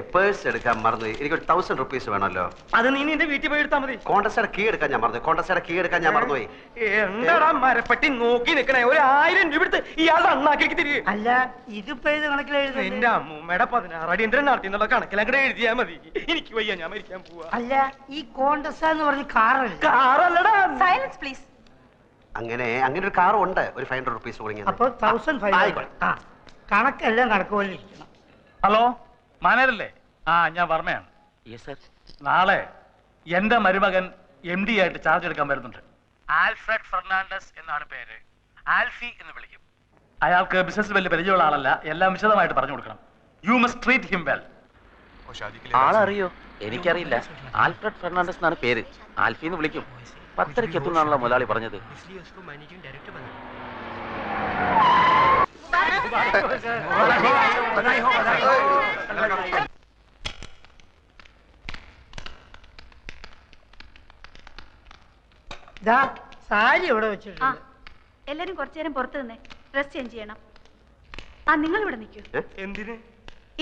Purse എടുക്കാൻ മറന്നു. എനിക്കൊരു 1000 റുപ്പീസ് വേണമല്ലോ. അത് നീ നിന്റെ വീട്ടിൽ പോയി എടുത്താൽ മതി. കോണ്ടസ്റ്റയുടെ കീ എടുക്കാൻ ഞാൻ മറന്നു. കോണ്ടസ്റ്റയുടെ കീ എടുക്കാൻ ഞാൻ മറന്നുപോയി. എന്താടാ മരപ്പെട്ടി നോക്കി നിക്കണേ? ഒരു 1000 രൂപ എടുത്ത് ഇയാളുടെ അണ്ണാക്കിലേക്ക് തിരികെ. അല്ല ഇതിപ്പോ ഏത് കണക്കിലെഴുതും? എന്റെ അമ്മൂമ്മയുടെ 16 അടിയന്തരം നടത്തി എന്നുള്ള കണക്കിലങ്ങടെ എഴുതിയാ മതി. എനിക്ക് വയ്യ, ഞാൻ മരിക്കാൻ പോവാ. അല്ല ഈ കോണ്ടസ് എന്ന് പറഞ്ഞ കാറല്ല. കാറല്ലടാ. Silence please. അങ്ങനെ ഒരു കാറും ഉണ്ട്. ഒരു 500 റുപ്പീസ് കൊടുങ്ങി. അപ്പൊ 1500. കണക്കെല്ലാം കണക്ക് പോലെ ഇരിക്കണം. ഹലോ, മാനേജരല്ലേ? ഞാൻ വർമ്മയാണ്. നാളെ എന്റെ മരുമകൻ MD ആയിട്ട് ചാർജ് എടുക്കാൻ വരുന്നുണ്ട്. ആൽഫ്രഡ് ഫെർണാണ്ടസ് എന്നാണ് പേര്. ആൽഫി എന്ന് വിളിക്കും. അയാൾക്ക് ബിസിനസ് വലിയ പരിചയമുള്ള ആളല്ല. എല്ലാം വിശദമായിട്ട് പറഞ്ഞു കൊടുക്കണം. You must treat him well. ആളറിയോ? എനിക്കറിയില്ല. ആൽഫ്രഡ് ഫെർണാണ്ടസ് എന്നാണ് പേര്. ആൽഫി എന്ന് വിളിക്കും. 10:30 എത്തുന്നാണല്ലോ മുതലാളി പറഞ്ഞത്. സാരി ഇവിടെ വെച്ചിട്ടുണ്ട്. എല്ലാരും കുറച്ചു നേരം പുറത്തു നിന്നേ, ഡ്രസ് ചേഞ്ച് ചെയ്യണം. നിങ്ങൾ ഇവിടെ നിൽക്കൂ. എന്തിന്?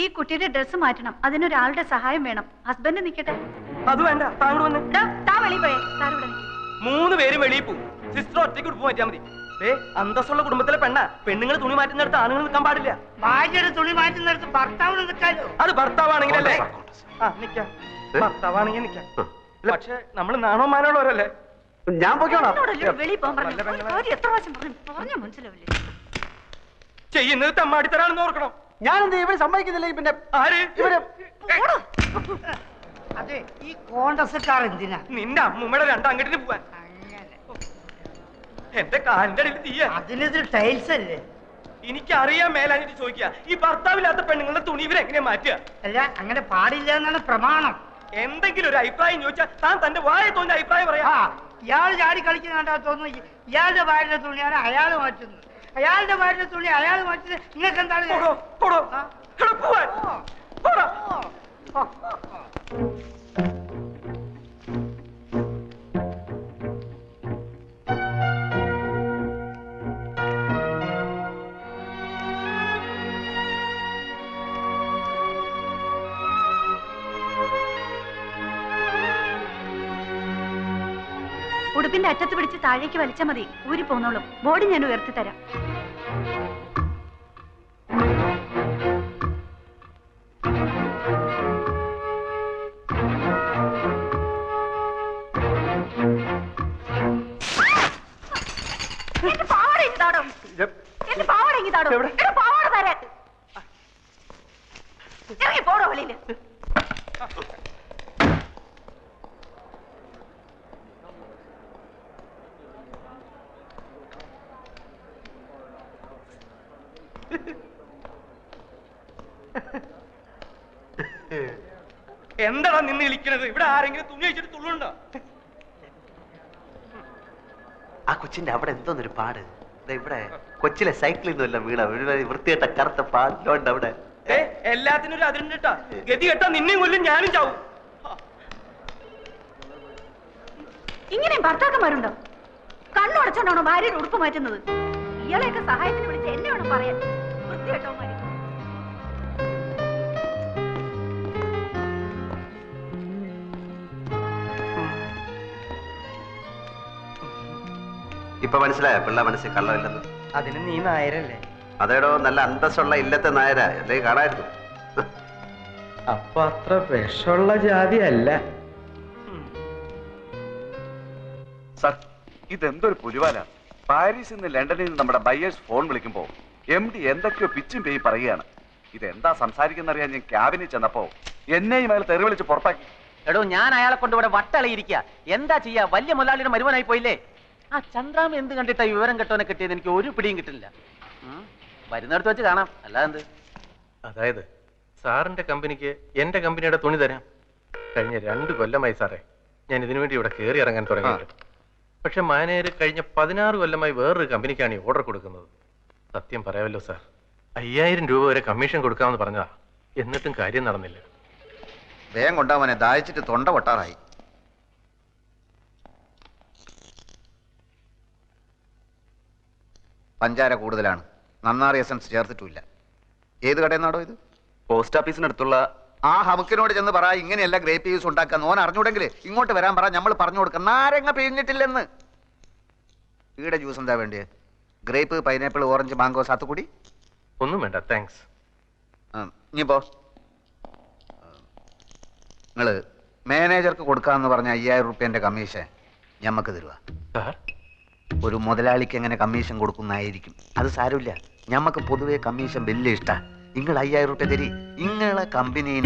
ഈ കുട്ടിയുടെ ഡ്രസ് മാറ്റണം. അതിനൊരാളുടെ സഹായം വേണം. ഹസ്ബൻഡ് നിൽക്കട്ടെ. അത് വേണ്ട, താങ്കൾ വന്ന്. താ വെളിയിൽ പോയേ. സാർ ഇവിടെ നിൽക്കും. 3 പേരും വെളിയിൽ പോകും. സിസ്റ്റർ ഒറ്റയ്ക്ക് ഉടുപ്പ് മാറ്റിയാൽ മതി. അന്തസ്സുള്ള കുടുംബത്തിലെ പെണ്ണുങ്ങൾ തുണി മാറ്റുന്നിടത്ത് ആണുങ്ങൾ നിൽക്കാൻ പാടില്ല. ഭാര്യയുടെ തുണി മാറ്റുന്നിടത്ത് ഭർത്താവിന് നിൽക്കാലോ. അത് ഭർത്താവാണെങ്കിലല്ലേ? നിക്കാം. ഭർത്താവാണെങ്കിൽ നിക്കാം. പക്ഷെ നമ്മൾ നാണോ മാനോളവരല്ലേ? ഞാൻ പോയിക്കോളാം. വെളിയിൽ പോകാൻ പറഞ്ഞു. എത്ര പ്രാവശ്യം പറഞ്ഞു മനസ്സിലാവില്ലേ? ചെയ്യുന്നത് തെമ്മാടിത്തരാണെന്ന് ഓർക്കണം. ഞാനെന്ത് ഇവര് സമ്മതിക്കുന്നില്ല. പിന്നെ ആര്? ഇവര്. അതെ, ഈ കോണ്ടസക്കാർ എന്തിനാ? നിന്റെ അമ്മൂമ്മയുടെ 2 അങ്കട്ടിന് പോവാൻ. എന്റെ കാലിന്റെ അടിയിൽ തീയ. അതിനിത് ടൈൽസ് അല്ലേ? എനിക്കറിയാൻ മേലാഞ്ഞിട്ട് ചോദിക്കുക, ഈ ഭർത്താവില്ലാത്ത പെണ്ണുങ്ങളുടെ തുണി ഇവരെങ്ങനെ മാറ്റുക? അല്ല, അങ്ങനെ പാടില്ല എന്നാണ് പ്രമാണം. എന്തെങ്കിലും ഒരു അഭിപ്രായം ചോദിച്ചാൽ താൻ തന്റെ വായ തോന്നിയ അഭിപ്രായം പറയാ. ഇയാൾ ചാടി കളിക്കുന്ന കണ്ടാ തോന്നുന്നു ഇയാളുടെ ഭാര്യയുടെ തുണിയാണ് അയാൾ മാറ്റുന്നത്. അയാളുടെ ഭാര്യയുടെ തുണി അയാൾ മാറ്റുന്നത്. നിങ്ങൾക്ക് എന്താണ്? ഉടുപ്പിന്റെ അറ്റത്ത് പിടിച്ച് താഴേക്ക് വലിച്ചാൽ മതി. ഊരി പോന്നോളും. ബോഡി ഞാൻ ഉയർത്തി തരാം. എന്റെ പാവാട ഇങ്ങതാടോ. എന്റെ പാവാട ഇങ്ങതാടോ. എന്റെ പാവാട തരാൻ. ഇറങ്ങി പോടോ വെളിയില്. എന്താടാ നിന്ന് വിളിക്കണത്? ഇവിടെ ആരെങ്കിലും തുണി വെച്ചിട്ട് തുള്ളുണ്ടോ? ആ കൊച്ചിന്റെ അവിടെ എന്തോന്നൊരു പാട്. ഇവിടെ കൊച്ചിലെ സൈക്കിളിൽ നിന്നല്ല വീണ വൃത്തികെട്ട കറുത്ത പാടിലോണ്ട് അവിടെ. എല്ലാത്തിനും ഒരു അതിരുണ്ട് കേട്ടാ. ഗതി കേട്ടാ നിന്നെയും കൊല്ലും, ഞാനും ചാവും. ഇങ്ങനെയും ഭർത്താക്കന്മാരുണ്ടോ? കണ്ണുടച്ചോണ്ടാണോ ഭാര്യയുടെ ഉടുപ്പ് മാറ്റുന്നത്? ഇയാളെയൊക്കെ സഹായത്തിന് വിളിച്ച് എന്നെ വേണം പറയാൻ. വൃത്തികെട്ടോ മാരി. ഇപ്പൊ മനസ്സിലായോ പിള്ള മനസ്സിൽ കള്ളമില്ലെന്ന്? അതിന് നീ നായരല്ലേ? അതേടോ, നല്ല അന്തസ്സുള്ള ഇല്ലത്തെ നായരാ. അല്ലേ കാണായിരുന്നു. അപ്പൊ അത്ര വിഷമുള്ള ജാതി അല്ല. സർ, ഇതെന്തൊരു പുലിവാല. പാരീസിൽ നിന്ന് ലണ്ടനിൽ നിന്ന് നമ്മുടെ ബയേഴ്സ് ഫോൺ വിളിക്കുമ്പോ MD എന്തൊക്കെയോ പിച്ചും പേയി പറയുകയാണ്. ഇതെന്താ സംസാരിക്കുന്നറിയാൻ ഞാൻ ക്യാബിനിൽ ചെന്നപ്പോ എന്നെയും അയാൾ തെറി വിളിച്ച് പുറത്താക്കി. എടോ, ഞാൻ അയാളെ കൊണ്ട് ഇവിടെ വട്ടളയിരിക്കുക. എന്താ ചെയ്യാ? വലിയ മുതലാളിയുടെ മരുമനായി പോയില്ലേ? ആ ചന്ദ്രാമ എന്ത് കണ്ടിട്ടാ വിവരം കെട്ടവനെ കിട്ടിയത്? എനിക്ക് ഒരു പിടിയും കിട്ടില്ല. വരുന്നിടത്ത് വെച്ച് കാണാം. അല്ലാതെ അതായത് സാറിന്റെ കമ്പനിക്ക് എന്റെ കമ്പനിയുടെ തുണി തരാം. കഴിഞ്ഞ 2 കൊല്ലമായി സാറേ ഞാൻ ഇതിനു വേണ്ടി ഇവിടെ കയറി ഇറങ്ങാൻ തുടങ്ങിയിട്ട്. പക്ഷെ മാനേജർ കഴിഞ്ഞ 16 കൊല്ലമായി വേറൊരു കമ്പനിക്കാണ് ഈ ഓർഡർ കൊടുക്കുന്നത്. സത്യം പറയാമല്ലോ സാർ, 5000 രൂപ വരെ കമ്മീഷൻ കൊടുക്കാമെന്ന് പറഞ്ഞതാ. എന്നിട്ടും കാര്യം നടന്നില്ല. വേഗം കൊണ്ടാവനെ, ദാഹിച്ചിട്ട് തൊണ്ട പൊട്ടാറായി. പഞ്ചാര കൂടുതലാണ്. നന്നാറി എസൻസ് ചേർത്തിട്ടില്ല. ഏത് കടയിൽ നിന്നാടോ ഇത്? പോസ്റ്റ് ഓഫീസിനടുത്തുള്ള ആ ഹമുക്കിനോട് ചെന്ന് പറ ഇങ്ങനെയല്ല ഗ്രേപ്പ് ജ്യൂസ് ഉണ്ടാക്കാൻ. ഓൻ അറിഞ്ഞൂടെങ്കിൽ ഇങ്ങോട്ട് വരാൻ പറ, നമ്മൾ പറഞ്ഞു കൊടുക്കാം. നാരങ്ങ പിഴിഞ്ഞിട്ടില്ലെന്ന്. ഈടെ ജ്യൂസ് എന്താ വേണ്ടിയത്? Grape, pineapple, orange, mango, sathukudi? ഒന്നും വേണ്ട, താങ്ക്സ്. ഇനിയിപ്പോ നിങ്ങള് മാനേജർക്ക് കൊടുക്കാന്ന് പറഞ്ഞ 5000 റുപ്യന്റെ കമ്മീഷൻ ഞമ്മക്ക് തരുക. സാർ, ഒരു മുതലാളിക്ക് എങ്ങനെ കമ്മീഷൻ കൊടുക്കുന്നതായിരിക്കും. അത് സാരമില്ല, ഞമ്മക്ക് പൊതുവെ കമ്മീഷൻ വലിയ ഇഷ്ട. നിങ്ങൾ 5000 റുപ്യ തരി. നിങ്ങളെ കമ്പനിയിൽ